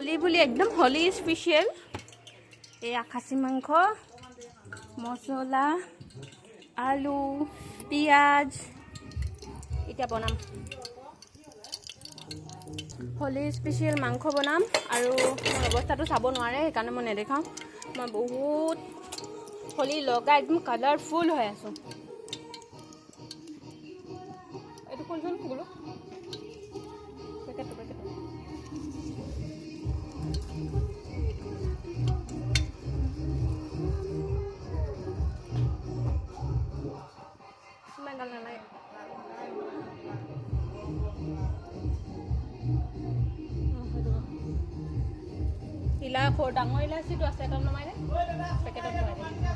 হোলি বুলি একদম হোলি স্পেশাল এই খাচী মাংস মছলা আলু পিঁয়াজ এতিয়া বনাম হোলি স্পেশাল মাংস বনাম আৰু মোৰ অৱস্থাটো চাব নোৱাৰে সেইকাৰণে মই নেদেখাওঁ মই বহুত হোলি লগা একদম কালাৰফুল হৈ আছোঁ এইটো কোনজন বোলো পেকেট ইলা খোৰ ডাঙৰ ইলাচিটো আছে এটা নমাই দে পেকেটত ভৰাই দে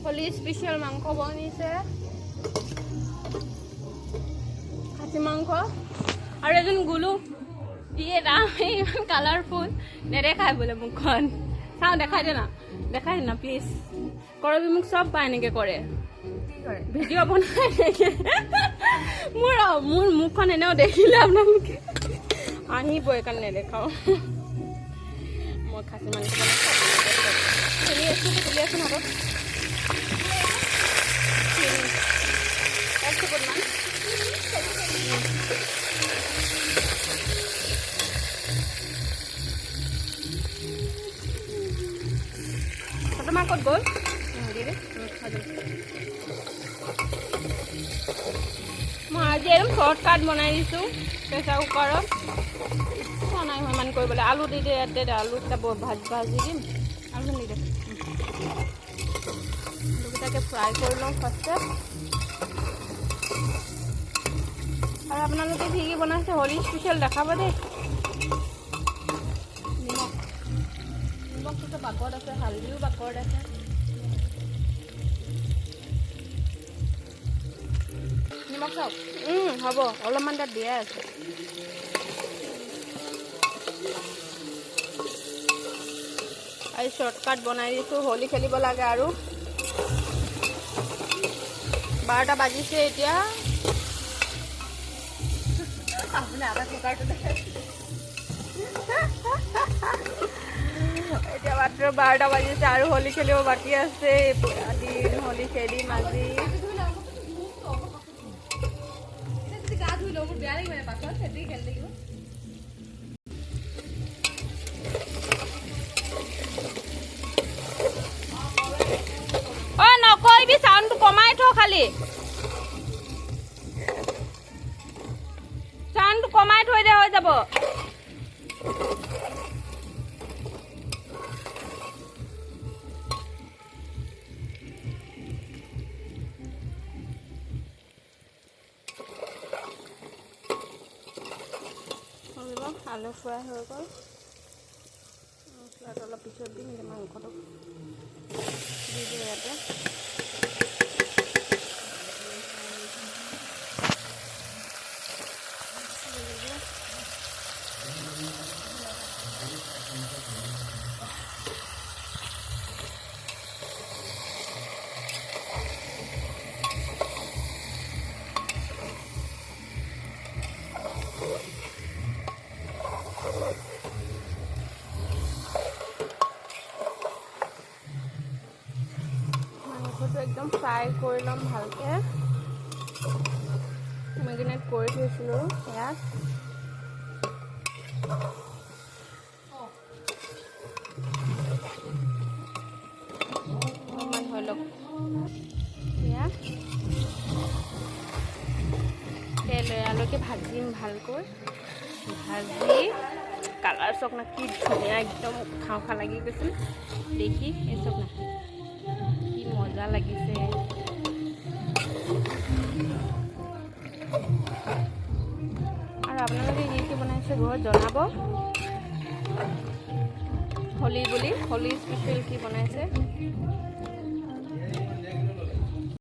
হোলি স্পেশাল মাংস বনিছে খাচী মাংস আৰু এজন গুলু ইয়ে ৰাম ইমান কালাৰফুল নেদেখাই বোলে মুখখন চাওঁ দেখাই দে না প্লিজ কৰবি মোক চব পায় এনেকৈ কৰে ভিডিঅ' বনাই থাকে মোৰ মুখখন এনেও দেখিলে আপোনালোকে আহিব এইকাৰণে নেদেখাওঁ মই খাচী মাংস চলি আছোঁ হাতত তোমাৰ ক'ত গ'ল মই আজি একদম শ্বৰ্টকাট বনাই দিছোঁ প্ৰেছাৰ কুকাৰত ইচ্ছা নাই ইমান কৰিবলৈ আলু দি দে ইয়াতে আলুকেইটা ভাজি দিম আলু দি দে আলুকেইটাকে ফ্ৰাই কৰি লওঁ ফাৰ্ষ্টে আৰু আপোনালোকে কি কি বনাইছে হোলি স্পেচিয়েল দেখাব দেই নিমখটোতো বাকত আছে হালধিও বাকত আছে নিমখ চাওক হ'ব অলপমান তাত দিয়া আছে আজি শ্বৰ্টকাট বনাই দিছোঁ হোলি খেলিব লাগে আৰু 12টা বাজিছে এতিয়া আপুনি আধা কুকাৰটো এতিয়া মাত্ৰ 12টা বাজিছে আৰু হোলি খেলিব বাকী আছে দিন হোলি খেলিম আজি নকৰিবি চাউণ্ডটো কমাই থ খালি চাউণ্ডটো কমাই থৈ দে হৈ যাব আলু ফ্ৰাই হৈ গ'ল মছলাটো অলপ পিছত দিম এতিয়া মাংসটো দি দিওঁ ইয়াতে একদম ফ্ৰাই কৰি ল'ম ভালকৈ মেগিনেট কৰি থৈছিলোঁ ইয়াত অকণমান হৈ লওক ইয়াত তেল এয়ালৈকে ভাজিম ভালকৈ ভাজি কালাৰ চাওক না কি ধুনীয়া একদম খাওঁ খাওঁ লাগি গৈছিল দেখি এই চাওক না কি মজা লাগিছে আৰু আপোনালোকে কি কি বনাইছে ঘৰত জনাব হোলি বুলি হোলি স্পেচিয়েল কি বনাইছে